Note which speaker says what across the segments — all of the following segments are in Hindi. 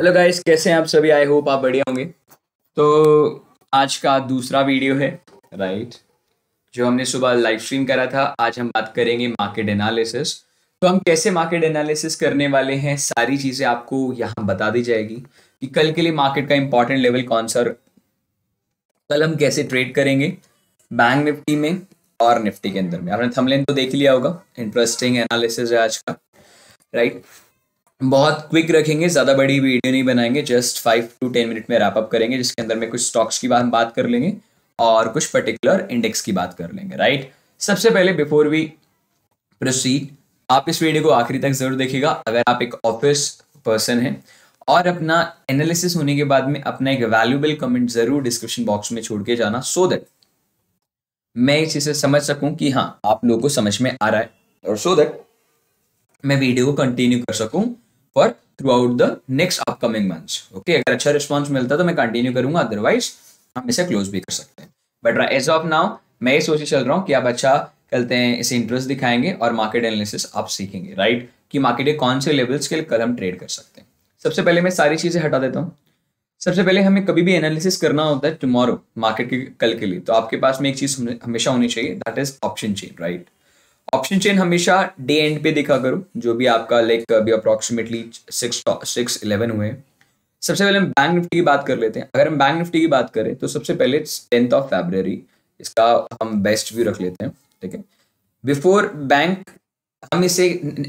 Speaker 1: हेलो गाइस, कैसे हैं आप सभी। आई होप आप बढ़िया होंगे। तो आज का दूसरा वीडियो है, राइट, जो हमने सुबह लाइव स्ट्रीम करा था। आज हम बात करेंगे मार्केट एनालिसिस। तो हम कैसे मार्केट एनालिसिस करने वाले हैं, सारी चीज़ें आपको यहाँ बता दी जाएगी कि कल के लिए मार्केट का इंपॉर्टेंट लेवल कौन सा, कल हम कैसे ट्रेड करेंगे बैंक निफ्टी में और निफ्टी के अंदर में। आपने थंबनेल तो देख लिया होगा, इंटरेस्टिंग एनालिसिस है आज का, राइट। बहुत क्विक रखेंगे, ज़्यादा बड़ी वीडियो नहीं बनाएंगे, जस्ट 5 to 10 मिनट में रैप अप करेंगे, जिसके अंदर में कुछ स्टॉक्स की बात कर लेंगे और कुछ पर्टिकुलर इंडेक्स की बात कर लेंगे, राइट। सबसे पहले बिफोर वी प्रोसीड, आप इस वीडियो को आखिरी तक जरूर देखिएगा। अगर आप एक ऑफिस पर्सन हैं और अपना एनालिसिस होने के बाद में अपना एक वैल्यूएबल कमेंट जरूर डिस्क्रिप्शन बॉक्स में छोड़ के जाना, सो दैट मैं इस चीज़ से समझ सकूं कि हाँ आप लोगों को समझ में आ रहा है, और सो दैट मैं वीडियो को कंटिन्यू कर सकूं for through out the next upcoming months. Okay, अगर अच्छा रिस्पॉन्स मिलता है तो मैं कंटिन्यू करूंगा, अदरवाइज हम इसे क्लोज भी कर सकते हैं। बट एज ऑफ नाउ मैं ये सोच चल रहा हूँ कि आप अच्छा करते हैं, इसे इंटरेस्ट दिखाएंगे और मार्केट एनालिसिस आप सीखेंगे, राइट, कि मार्केट के कौन से लेवल्स के लिए कल हम ट्रेड कर सकते हैं। सबसे पहले मैं सारी चीज़ें हटा देता हूँ। सबसे पहले हमें कभी भी एनालिसिस करना होता है टुमारो मार्केट के कल के लिए, तो आपके पास में एक चीज़ हमेशा होनी चाहिए, that is option chain, right. Option chain हमेशा डे एंड पे देखा करो, जो भी आपका लाइक अभी अप्रोक्सीमेटली 6-11 हुए। सबसे पहले हम बैंक निफ्टी की बात कर लेते हैं। अगर हम बैंक निफ्टी की बात करें तो सबसे पहले 10 फरवरी, इसका हम बेस्ट व्यू रख लेते हैं, ठीक है। बिफोर बैंक हम इसे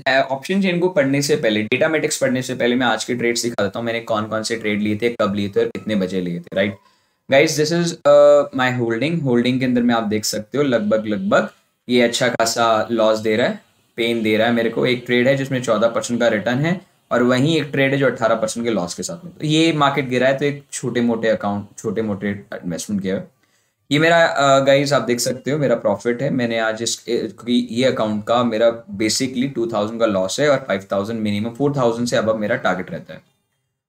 Speaker 1: ऑप्शन चेन को पढ़ने से पहले, डेटा मैट्रिक्स पढ़ने से पहले मैं आज के ट्रेड्स दिखा देता हूँ। मैंने कौन कौन से ट्रेड लिए थे, कब लिए थे और कितने बजे लिए थे, right. Guys, this is my holding के अंदर में आप देख सकते हो लगभग ये अच्छा खासा लॉस दे रहा है, पेन दे रहा है मेरे को। एक ट्रेड है जिसमें 14% का रिटर्न है और वहीं एक ट्रेड है जो 18% के लॉस के साथ में। तो ये मार्केट गिरा है, तो एक छोटे मोटे इन्वेस्टमेंट किया है। ये मेरा गाइस आप देख सकते हो मेरा प्रॉफिट है। मैंने आज क्योंकि ये अकाउंट का मेरा बेसिकली 2000 का लॉस है और 5000 मिनिमम 4000 से अब मेरा टारगेट रहता है।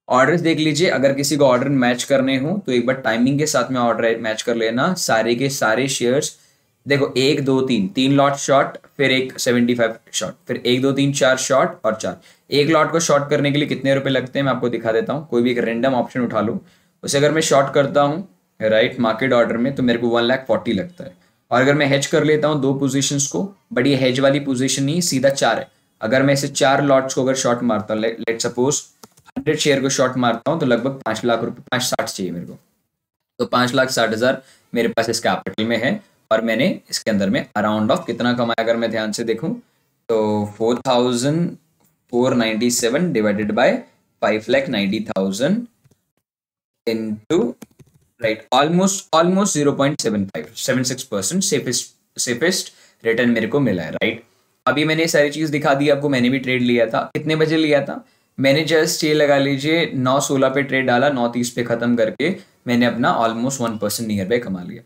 Speaker 1: ऑर्डर्स देख लीजिए, अगर किसी को ऑर्डर मैच करने हो तो एक बार टाइमिंग के साथ में ऑर्डर मैच कर लेना। सारे के सारे शेयर्स देखो, 1 2 3 लॉट शॉर्ट, फिर एक 75 शॉर्ट, फिर 1 2 3 4 शॉर्ट और 4। एक लॉट को शॉर्ट करने के लिए कितने रुपए लगते हैं मैं आपको दिखा देता हूँ। कोई भी एक रेंडम ऑप्शन उठा लो, उसे अगर मैं शॉर्ट करता हूँ राइट मार्केट ऑर्डर में, तो मेरे को 1,40,000 लगता है। और अगर मैं हेज कर लेता हूँ दो पोजीशंस को, बट ये हेज वाली पोजीशन नहीं, सीधा 4 है। अगर मैं इसे 4 लॉट्स को अगर शॉर्ट मारता हूँ, लेट सपोज 100 शेयर को शॉर्ट मारता हूँ, तो लगभग 5 लाख रुपए, 5,60 चाहिए मेरे को। तो 5,60,000 मेरे पास इस कैपिटल में है और मैंने इसके अंदर में अराउंड ऑफ कितना कमाया अगर मैं ध्यान से देखूं तो 4,497 divided by 5,90,000 into, right, almost 0.76% safest return मेरे को मिला है, राइट। अभी मैंने सारी चीज दिखा दी आपको। मैंने भी ट्रेड लिया था, कितने बजे लिया था मैंने, जस्ट ये लगा लीजिए 9:16 पे ट्रेड डाला, 9:30 पे खत्म करके मैंने अपना ऑलमोस्ट 1% नियर बाय कमा लिया।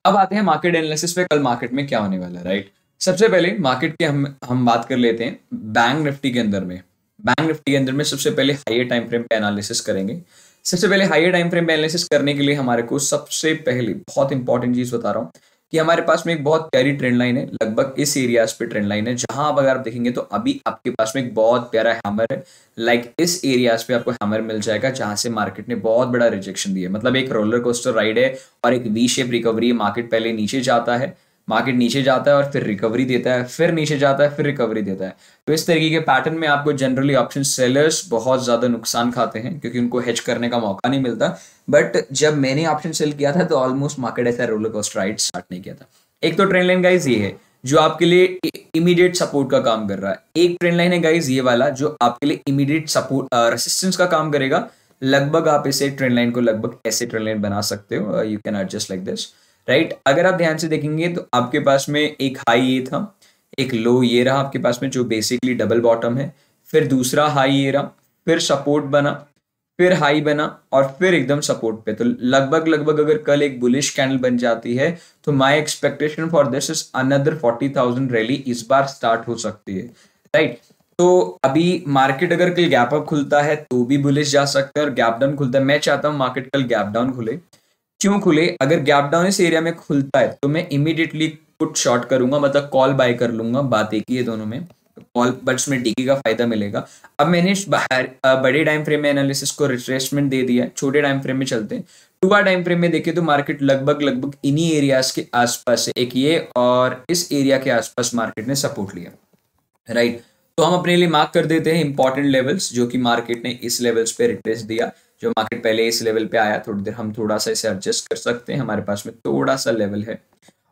Speaker 1: अब आते हैं मार्केट एनालिसिस पे, कल मार्केट में क्या होने वाला है, राइट। सबसे पहले मार्केट के हम बात कर लेते हैं बैंक निफ्टी के अंदर में। बैंक निफ्टी के अंदर में सबसे पहले हाइयर टाइम फ्रेम पे एनालिसिस करेंगे। सबसे पहले हाइयर टाइम फ्रेम पे एनालिसिस करने के लिए हमारे को सबसे पहले बहुत इंपॉर्टेंट चीज बता रहा हूँ कि हमारे पास में एक बहुत प्यारी ट्रेंड लाइन है, लगभग इस एरियाज पे ट्रेंड लाइन है, जहां अब अगर आप देखेंगे तो अभी आपके पास में एक बहुत प्यारा हैमर है। लाइक इस एरियाज पे आपको हैमर मिल जाएगा जहां से मार्केट ने बहुत बड़ा रिजेक्शन दिया है। मतलब एक रोलर कोस्टर राइड है और एक वी शेप रिकवरी है। मार्केट पहले नीचे जाता है, मार्केट नीचे जाता है और फिर रिकवरी देता है, फिर नीचे जाता है, फिर रिकवरी देता है। तो इस तरीके के पैटर्न में आपको जनरली ऑप्शन सेलर्स बहुत ज्यादा नुकसान खाते हैं क्योंकि उनको हेज करने का मौका नहीं मिलता। बट जब मैंने ऑप्शन सेल किया था तो ऑलमोस्ट मार्केट ऐसा रोलर कोस्टर राइड स्टार्ट नहीं किया था। एक तो ट्रेंड लाइन गाइज ये है जो आपके लिए इमीडिएट सपोर्ट का काम कर रहा है। एक ट्रेंड लाइन है गाइज ये वाला जो आपके लिए इमीडिएट सपोर्ट रेसिस्टेंस का काम करेगा। लगभग आप इसे ट्रेंड लाइन को लगभग ऐसे ट्रेंड लाइन बना सकते हो, you can adjust like this, right. अगर आप ध्यान से देखेंगे तो आपके पास में एक हाई ये था, एक लो ये रहा आपके पास में जो बेसिकली डबल बॉटम है, फिर दूसरा हाई ये रहा, फिर सपोर्ट बना, फिर हाई बना और फिर एकदम सपोर्ट पे। तो लगभग अगर कल एक बुलिश कैंडल बन जाती है तो my expectation for this is another 40,000 rally इस बार स्टार्ट हो सकती है, राइट। तो अभी मार्केट अगर कल गैप अप खुलता है तो भी बुलिश जा सकता है और गैप डाउन खुलता है, मैं चाहता हूं मार्केट कल गैप डाउन खुले। क्यों खुले? अगर गैप डाउन इस एरिया में खुलता है तो मैं इमीडिएटली पुट शॉर्ट करूंगा, मतलब कॉल बाय कर लूंगा, बात एक ही है दोनों में। बट उसमें डीके का फायदा मिलेगा। अब मैंने बड़े टाइम फ्रेम में एनालिसिस को रिट्रेसमेंट दे दिया, छोटे टाइम फ्रेम में चलते हैं। 2 आवर टाइम फ्रेम में देखें तो मार्केट लगभग इन्हीं एरियाज के आसपास है, एक ये और इस एरिया के आसपास मार्केट ने सपोर्ट लिया, राइट। तो हम अपने लिए मार्क कर देते हैं इंपॉर्टेंट लेवल्स, जो कि मार्केट ने इस लेवल्स पे रिट्रेस दिया। जो मार्केट पहले इस लेवल पे आया, थोड़ी देर हम थोड़ा सा इसे एडजस्ट कर सकते हैं, हमारे पास में थोड़ा सा लेवल है।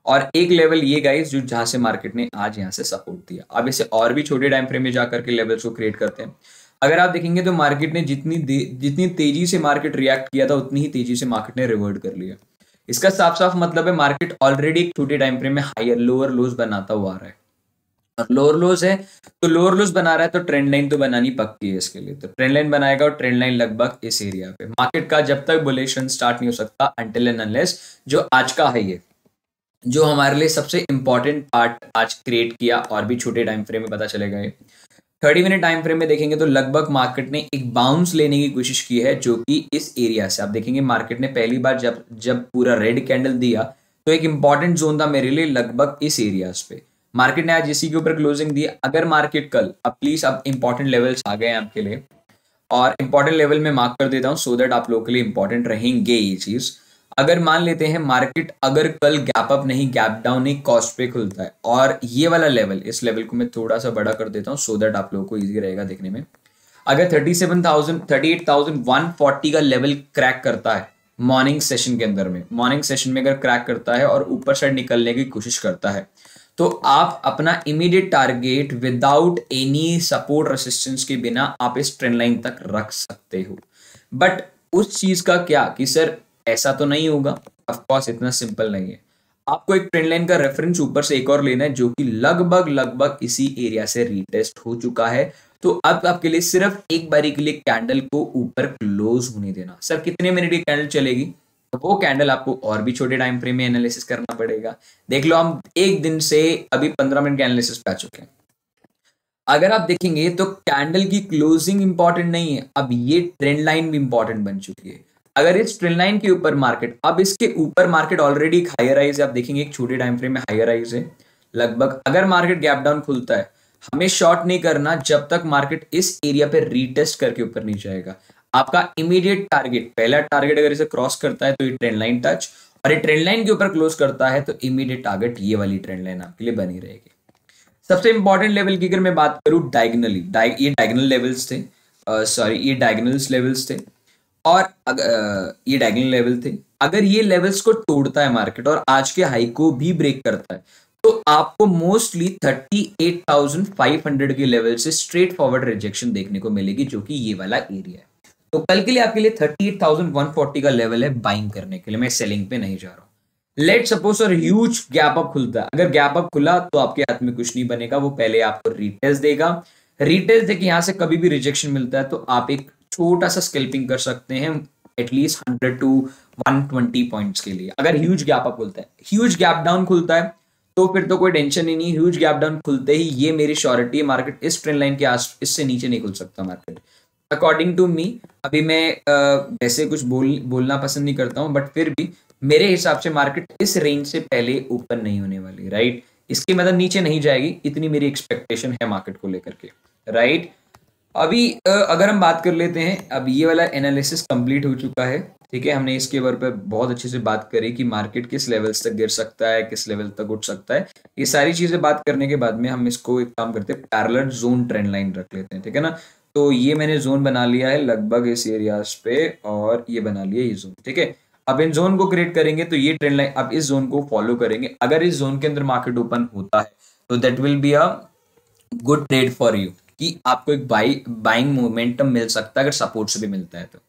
Speaker 1: और एक लेवल ये गाइस जो जहां से मार्केट ने आज यहाँ से सपोर्ट दिया। अब इसे और भी छोटे टाइम फ्रेम में जाकर के लेवल्स को क्रिएट करते हैं। अगर आप देखेंगे तो मार्केट ने जितनी तेजी से मार्केट रिएक्ट किया था, उतनी ही तेजी से मार्केट ने रिवर्ट कर लिया। इसका साफ साफ मतलब है मार्केट ऑलरेडी एक छोटे टाइम फ्रेम में हायर लोअर लोज बनाता हुआ आ रहा है, और लोअर लोज है तो लोअर लोज बना रहा है, तो ट्रेंड लाइन तो बनानी पक्की है इसके लिए। तो ट्रेंड लाइन बनाएगा, और ट्रेंड लाइन लगभग इस एरिया पे। मार्केट का जब तक बुलिश रन स्टार्ट नहीं हो सकता अनटिल एंड अनलेस जो आज का है ये, जो हमारे लिए सबसे इंपॉर्टेंट पार्ट आज क्रिएट किया, और भी छोटे टाइम फ्रेम में पता चलेगा ये। 30 मिनट टाइम फ्रेम में देखेंगे तो लगभग मार्केट ने एक बाउंस लेने की कोशिश की है, जो कि इस एरिया से। आप देखेंगे मार्केट ने पहली बार जब पूरा रेड कैंडल दिया, तो एक इंपॉर्टेंट जोन था मेरे लिए लगभग इस एरियाज पे। मार्केट ने आज इसी के ऊपर क्लोजिंग दी। अगर मार्केट कल, अब प्लीज अब इंपॉर्टेंट लेवल्स आ गए हैं आपके लिए, और इंपॉर्टेंट लेवल में मार्क कर देता हूं सो दैट आप लोगों के लिए इंपॉर्टेंट रहेंगे ये चीज। अगर मान लेते हैं मार्केट अगर कल गैप अप नहीं गैप डाउन नहीं कॉस्ट पे खुलता है, और ये वाला लेवल, इस लेवल को मैं थोड़ा सा बड़ा कर देता हूं सो दैट आप लोगों को इजी रहेगा देखने में। अगर 38,140 का लेवल क्रैक करता है मॉर्निंग सेशन के अंदर में, मॉर्निंग सेशन में अगर क्रैक करता है और ऊपर साइड निकलने की कोशिश करता है, तो आप अपना immediate target without any support resistance के बिना आप इस ट्रेंड लाइन तक रख सकते हो। बट उस चीज का क्या कि सर ऐसा तो नहीं होगा, ऑफ कोर्स इतना सिंपल नहीं है। आपको एक ट्रेंड लाइन का रेफरेंस ऊपर से एक और लेना है, जो कि लगभग इसी एरिया से रीटेस्ट हो चुका है। तो अब आपके लिए सिर्फ एक बारी के लिए कैंडल को ऊपर क्लोज होने देना। सर कितने मिनट की कैंडल चलेगी, तो वो कैंडल आपको और भी छोटे टाइम फ्रेम में एनालिसिस करना पड़ेगा। देख लो हम एक दिन से अभी 15 मिनट के एनालिसिस पे आ चुके हैं। अगर आप देखेंगे तो कैंडल की क्लोजिंग इंपॉर्टेंट नहीं है, अब ये ट्रेंड लाइन भी इंपॉर्टेंट बन चुकी है। अगर इस ट्रेंड लाइन के ऊपर मार्केट, अब इसके ऊपर मार्केट ऑलरेडी एक हायर राइज है, आप देखेंगे एक छोटे टाइम फ्रेम में हायर राइज है लगभग। अगर मार्केट गैप डाउन खुलता है, हमें शॉर्ट नहीं करना जब तक मार्केट इस एरिया पे रीटेस्ट करके ऊपर नहीं जाएगा। आपका इमीडिएट टारगेट, पहला टारगेट अगर इसे क्रॉस करता है तो ये ट्रेंड लाइन टच, और ये ट्रेंड लाइन के ऊपर क्लोज करता है तो इमीडिएट टारगेट ये वाली ट्रेंड लाइन आपके लिए बनी रहेगी। सबसे इंपॉर्टेंट लेवल की अगर मैं बात करूं डायगनली, ये डायगनल लेवल्स थे, ये डायगनल्स लेवल्स थे, और ये डायगनल लेवल थे। अगर ये लेवल्स को तोड़ता है मार्केट और आज के हाई को भी ब्रेक करता है, तो आपको मोस्टली 38,500 के लेवल से स्ट्रेट फॉरवर्ड रिजेक्शन देखने को मिलेगी, जो कि ये वाला एरिया है। तो कल के लिए आपके लिए 38,140 का लेवल है बाइंग करने के लिए। मैं सेलिंग पे नहीं जा रहा हूं। लेट सपोज और ह्यूज गैप अप खुलता है, अगर गैप अप खुला तो आपके हाथ में कुछ नहीं बनेगा, वो पहले आपको रिटेस्ट देगा। रिटेस्ट देके यहां से कभी भी रिजेक्शन मिलता है तो आप एक छोटा सा स्कैल्पिंग कर सकते हैं एटलीस्ट 100 टू 120 पॉइंट्स के लिए। अगर ह्यूज गैप अप खुलता है, ह्यूज गैप डाउन खुलता है तो फिर तो कोई टेंशन ही नहीं। ह्यूज गैप डाउन खुलते ही ये मेरी श्योरिटी है, मार्केट इस ट्रेंड लाइन के आस इससे नीचे नहीं खुल सकता मार्केट, अकॉर्डिंग टू मी। अभी मैं वैसे कुछ बोलना पसंद नहीं करता हूं, बट फिर भी मेरे हिसाब से मार्केट इस रेंज से पहले ऊपर नहीं होने वाली, राइट। इसकी मतलब नीचे नहीं जाएगी, इतनी मेरी एक्सपेक्टेशन है मार्केट को लेकर के, राइट। अभी अगर हम बात कर लेते हैं, अब ये वाला एनालिसिस कंप्लीट हो चुका है, ठीक है। हमने इसके बारे पर बहुत अच्छे से बात करी कि मार्केट किस लेवल्स तक गिर सकता है, किस लेवल तक उठ सकता है। ये सारी चीजें बात करने के बाद में हम इसको एक काम करते हैं, पैरेलल जोन ट्रेंड लाइन रख लेते हैं, ठीक है ना। तो ये मैंने जोन बना लिया है लगभग इस एरियाज पे, और ये बना लिया ये जोन, ठीक है। अब इन जोन को क्रिएट करेंगे तो ये ट्रेंड लाइन, अब इस जोन को फॉलो करेंगे। अगर इस जोन के अंदर मार्केट ओपन होता है तो that will be a good trade for you, कि आपको एक बाइंग मोमेंटम मिल सकता है अगर सपोर्ट से भी मिलता है तो,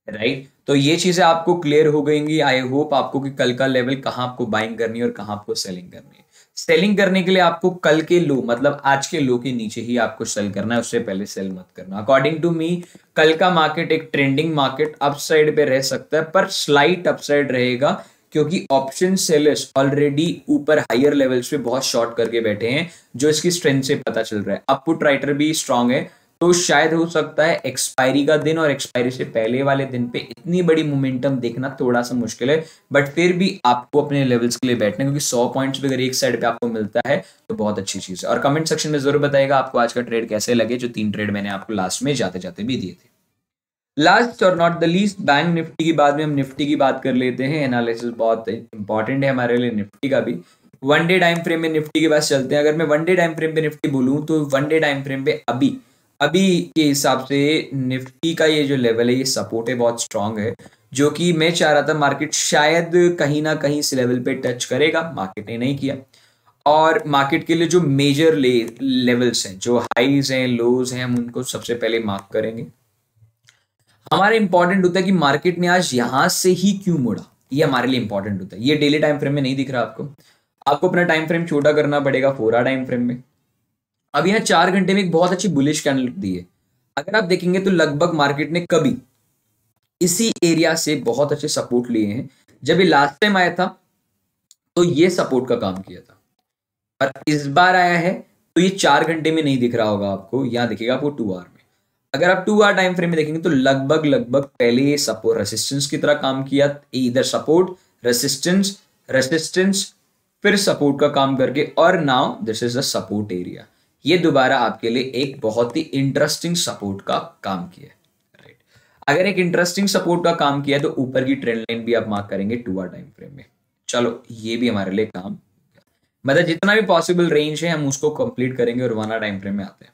Speaker 1: राइट। तो ये चीजें आपको क्लियर हो गईंगी आई होप आपको, कि कल का लेवल कहाँ आपको बाइंग करनी है और कहाँ आपको सेलिंग करनी है। सेलिंग करने के लिए आपको कल के लो, मतलब आज के लो के नीचे ही आपको सेल करना है, उससे पहले सेल मत करना। अकॉर्डिंग टू मी कल का मार्केट एक ट्रेंडिंग मार्केट अपसाइड पे रह सकता है, पर स्लाइट अपसाइड रहेगा, क्योंकि ऑप्शन सेलर्स ऑलरेडी ऊपर हायर लेवल्स पे बहुत शॉर्ट करके बैठे हैं, जो इसकी स्ट्रेंथ से पता चल रहा है। अपपुट राइटर भी स्ट्रांग है, तो शायद हो सकता है एक्सपायरी का दिन और एक्सपायरी से पहले वाले दिन पे इतनी बड़ी मोमेंटम देखना थोड़ा सा मुश्किल है, बट फिर भी आपको अपने लेवल्स के लिए बैठना, क्योंकि 100 पॉइंट्स भी अगर एक साइड पे आपको मिलता है तो बहुत अच्छी चीज है। और कमेंट सेक्शन में जरूर बताइएगा आपको आज का ट्रेड कैसे लगे, जो 3 ट्रेड मैंने आपको लास्ट में जाते जाते भी दिए थे। लास्ट और not the least, bank Nifty की बाद में हम निफ्टी की बात कर लेते हैं। एनालिसिस बहुत इंपॉर्टेंट है हमारे लिए निफ्टी का भी। वन डे टाइम फ्रेम में निफ्टी के पास चलते हैं। अगर मैं वन डे टाइम फ्रेम पे निफ्टी बोलूं तो वन डे टाइम फ्रेम पे अभी के हिसाब से निफ्टी का ये जो लेवल है, ये सपोर्ट है, बहुत स्ट्रांग है, जो कि मैं चाह रहा था मार्केट शायद कहीं ना कहीं इस लेवल पे टच करेगा, मार्केट ने नहीं किया। और मार्केट के लिए जो मेजर लेवल्स हैं, जो हाईज हैं, लोज हैं, हम उनको सबसे पहले मार्क करेंगे। हमारा इंपॉर्टेंट होता है कि मार्केट ने आज यहां से ही क्यों मुड़ा, ये हमारे लिए इंपॉर्टेंट होता है। ये डेली टाइम फ्रेम में नहीं दिख रहा आपको अपना टाइम फ्रेम छोटा करना पड़ेगा 4 आवर टाइम फ्रेम में। अब यहाँ 4 घंटे में एक बहुत अच्छी बुलिश कैंडल दी है। अगर आप देखेंगे तो लगभग मार्केट ने कभी इसी एरिया से बहुत अच्छे सपोर्ट लिए हैं। जब ये लास्ट टाइम आया था तो ये सपोर्ट का काम किया था, और इस बार आया है तो ये 4 घंटे में नहीं दिख रहा होगा आपको, यहां दिखेगा आपको 2 आवर में। अगर आप 2 आवर टाइम फ्रेम में देखेंगे तो लगभग पहले ये सपोर्ट रेसिस्टेंस की तरह काम किया, इधर सपोर्ट रेसिस्टेंस फिर सपोर्ट का काम करके, और now this is the support area. ये दोबारा आपके लिए एक बहुत ही इंटरेस्टिंग सपोर्ट का काम किया है, राइट। अगर एक इंटरेस्टिंग सपोर्ट का काम किया है तो ऊपर की ट्रेंड लाइन भी आप मार्क करेंगे 2 आवर टाइम फ्रेम में। चलो ये भी हमारे लिए काम, मतलब जितना भी पॉसिबल रेंज है हम उसको कंप्लीट करेंगे और 1 आवर टाइम फ्रेम में आते हैं।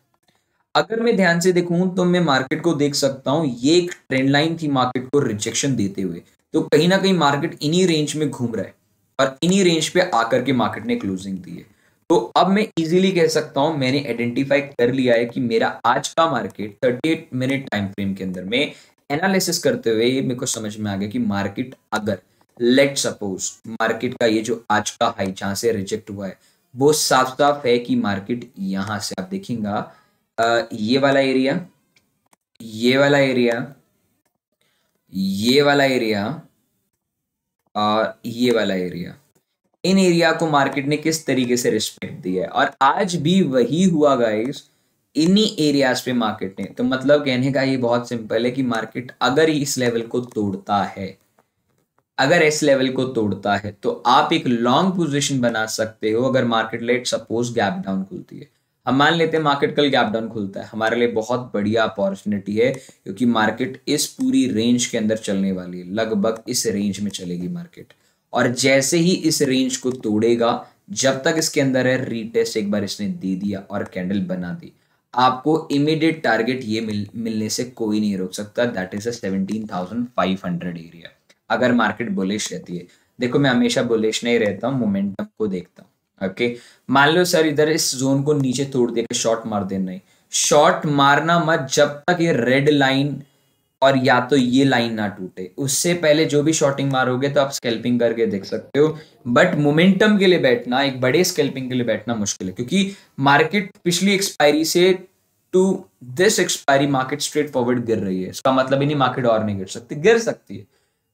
Speaker 1: अगर मैं ध्यान से देखूं तो मैं मार्केट को देख सकता हूं, ये एक ट्रेंड लाइन थी मार्केट को रिजेक्शन देते हुए, तो कहीं ना कहीं मार्केट इन्हीं रेंज में घूम रहा है और इन्हीं रेंज पे आकर के मार्केट ने क्लोजिंग दी है। तो अब मैं इजीली कह सकता हूं, मैंने आइडेंटिफाई कर लिया है कि मेरा आज का मार्केट 38 मिनट टाइम फ्रेम के अंदर में एनालिसिस करते हुए ये मेरे को समझ में आ गया कि मार्केट अगर लेट सपोज मार्केट का ये जो आज का हाई जहां से रिजेक्ट हुआ है वो साफ साफ है कि मार्केट यहां से आप देखेंगे ये वाला एरिया, ये वाला एरिया, ये वाला एरिया और ये वाला एरिया, इन एरिया को मार्केट ने किस तरीके से रिस्पेक्ट दिया है, और आज भी वही हुआ गाइस, इन्हीं एरियाज पे मार्केट ने। तो मतलब कहने का ये बहुत सिंपल है कि मार्केट अगर इस लेवल को तोड़ता है, अगर इस लेवल को तोड़ता है तो आप एक लॉन्ग पोजीशन बना सकते हो। अगर market let suppose gap down खुलती है, हम मान लेते हैं मार्केट कल गैप डाउन खुलता है, हमारे लिए बहुत बढ़िया अपॉर्चुनिटी है, क्योंकि मार्केट इस पूरी रेंज के अंदर चलने वाली है, लगभग इस रेंज में चलेगी मार्केट। और जैसे ही इस रेंज को तोड़ेगा, जब तक इसके अंदर है रीटेस्ट एक बार इसने दे दिया और कैंडल बना दी, आपको इमीडिएट टारगेट ये मिलने से कोई नहीं रोक सकता, दैट इज 17,500 एरिया। अगर मार्केट बुलिश रहती है, देखो मैं हमेशा बुलिश नहीं रहता हूँ, मोमेंटम को देखता हूँ। ओके, मान लो सर इधर इस जोन को नीचे तोड़ दे के शॉर्ट मार देना, नहीं शॉर्ट मारना मत जब तक ये रेड लाइन और या तो ये लाइन ना टूटे, उससे पहले जो भी शॉर्टिंग मारोगे तो आप स्कैल्पिंग करके देख सकते हो, बट मोमेंटम के लिए बैठना, एक बड़े स्कैल्पिंग के लिए बैठना मुश्किल है, क्योंकि मार्केट पिछली एक्सपायरी से to this expiry market straightforward गिर रही है। इसका मतलब ही नहीं मार्केट और नहीं गिर सकती, गिर सकती है,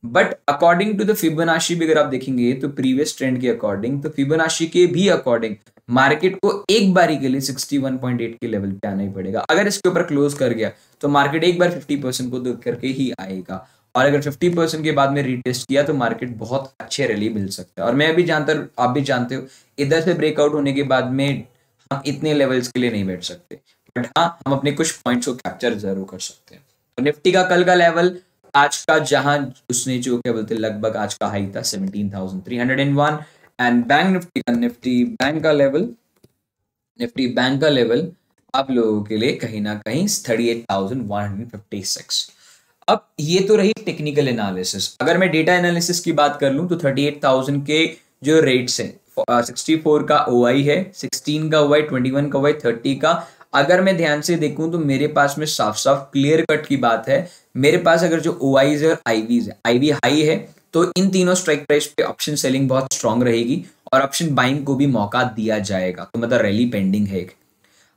Speaker 1: but according to the Fibonacci भी अगर आप देखेंगे तो प्रीवियस ट्रेंड के अकॉर्डिंग, तो फिबोनाची के भी अकॉर्डिंग मार्केट को एक बारी के लिए 61.8 के लेवल पे आना ही पड़ेगा। अगर इसके ऊपर क्लोज कर गया तो मार्केट एक बार 50% को दूर करके ही आएगा, और अगर 50% के बाद में रीटेस्ट किया तो मार्केट बहुत अच्छे रैली मिल सकता है। और मैं भी जानता हूं, आप भी जानते हो, इधर से ब्रेकआउट होने के बाद में हम इतने लेवल्स के लिए नहीं बैठ सकते, बट हाँ हम अपने कुछ पॉइंट्स को कैप्चर जरूर कर सकते हैं। तो निफ्टी का कल का लेवल, आज का जहां उसने जो क्या बोलते लगभग आज का हाई था 17,301, एंड निफ्टी बैंक का लेवल आप लोगों के लिए कहीं ना कहीं 38,156। अब ये तो रही टेक्निकल एनालिसिस। अगर मैं डेटा एनालिसिस की बात कर लूं तो 38,000 के जो रेट्स हैं, 64 का OI है, 16 का OI, 21 का OI, 30 का, अगर मैं ध्यान से देखूं तो मेरे पास में साफ साफ क्लियर कट की बात है, मेरे पास अगर जो OIs है और IVs है, IV हाई है तो इन तीनों स्ट्राइक प्राइस पे ऑप्शन सेलिंग बहुत स्ट्रांग रहेगी और ऑप्शन बाइंग को भी मौका दिया जाएगा, तो मतलब रैली पेंडिंग है।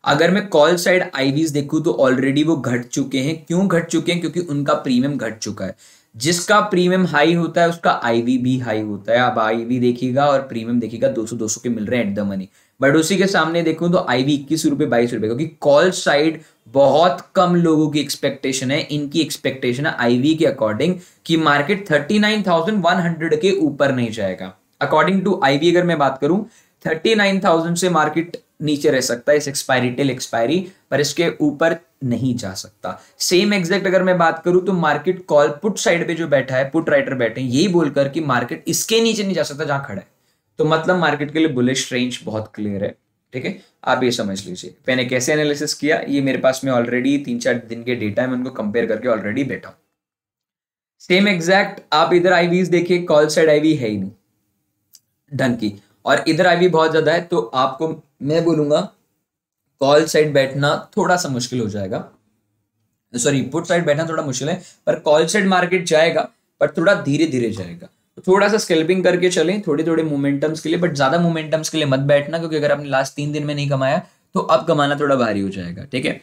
Speaker 1: अगर मैं कॉल साइड IVs देखूं तो ऑलरेडी वो घट चुके हैं। क्यों घट चुके हैं? क्योंकि उनका प्रीमियम घट चुका है। जिसका प्रीमियम हाई होता है उसका IV भी हाई होता है। अब IV देखिएगा और प्रीमियम देखिएगा 200 के मिल रहे हैं एट द मनी, बट उसी के सामने देखूं तो आईवी 21 रुपए 22 रुपए, क्योंकि कॉल साइड बहुत कम लोगों की एक्सपेक्टेशन है। इनकी एक्सपेक्टेशन है आईवी के अकॉर्डिंग कि मार्केट 39,100 के ऊपर नहीं जाएगा। अकॉर्डिंग टू आईवी अगर मैं बात करूं 39,000 से मार्केट नीचे रह सकता है इस एक्सपायरी टिल एक्सपायरी, पर इसके ऊपर नहीं जा सकता। सेम एग्जैक्ट अगर मैं बात करूं तो मार्केट कॉल पुट साइड पे जो बैठा है, पुट राइटर बैठे हैं, यही बोलकर कि मार्केट इसके नीचे नहीं जा सकता जहां खड़ा है। तो मतलब मार्केट के लिए बुलिश रेंज बहुत क्लियर है। ठीक है, आप ये समझ लीजिए। मैंने कैसे एनालिसिस किया, ये मेरे पास में ऑलरेडी 3-4 दिन के डेटा है, मैं उनको कंपेयर करके ऑलरेडी बैठा हूं। सेम एग्जैक्ट आप इधर आईवीज देखिए, कॉल साइड आईवी है ही नहीं ढंग की, और इधर आईवी बहुत ज्यादा है। तो आपको मैं बोलूंगा कॉल साइड बैठना थोड़ा सा मुश्किल हो जाएगा, सॉरी पुट साइड बैठना थोड़ा मुश्किल है, पर कॉल साइड मार्केट जाएगा, पर थोड़ा धीरे धीरे जाएगा। तो थोड़ा सा स्कैल्पिंग करके चलें, थोड़े थोड़े मोमेंटम्स के लिए, बट ज्यादा मोमेंटम्स के लिए मत बैठना, क्योंकि अगर आपने लास्ट 3 दिन में नहीं कमाया तो अब कमाना थोड़ा भारी हो जाएगा। ठीक है,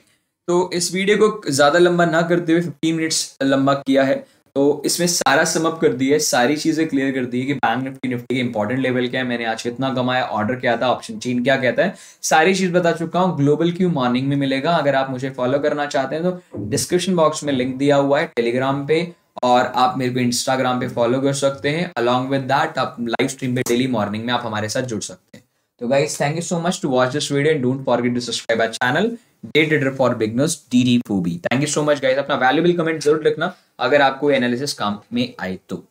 Speaker 1: तो इस वीडियो को ज्यादा लंबा ना करते हुए 15 मिनट्स लंबा किया है, तो इसमें सारा समअप कर दिया है, सारी चीजें क्लियर कर दी है कि बैंक निफ्टी के इंपॉर्टेंट लेवल क्या है, मैंने आज कितना कमाया, ऑर्डर क्या था, ऑप्शन चेन क्या कहता है, सारी चीज बता चुका हूँ। ग्लोबल क्यू मॉर्निंग में मिलेगा। अगर आप मुझे फॉलो करना चाहते हैं तो डिस्क्रिप्शन बॉक्स में लिंक दिया हुआ है टेलीग्राम पे, और आप मेरे को इंस्टाग्राम पे फॉलो कर सकते हैं। अलॉन्ग विद दैट आप लाइव स्ट्रीम पे डेली मॉर्निंग में आप हमारे साथ जुड़ सकते हैं। तो guys thank you so much to watch this video and don't forget to subscribe our channel day trader for beginners DD4B। Thank you so much guys, अपना वैल्यूएबल कमेंट जरूर लिखना अगर आपको एनालिसिस काम में आए तो।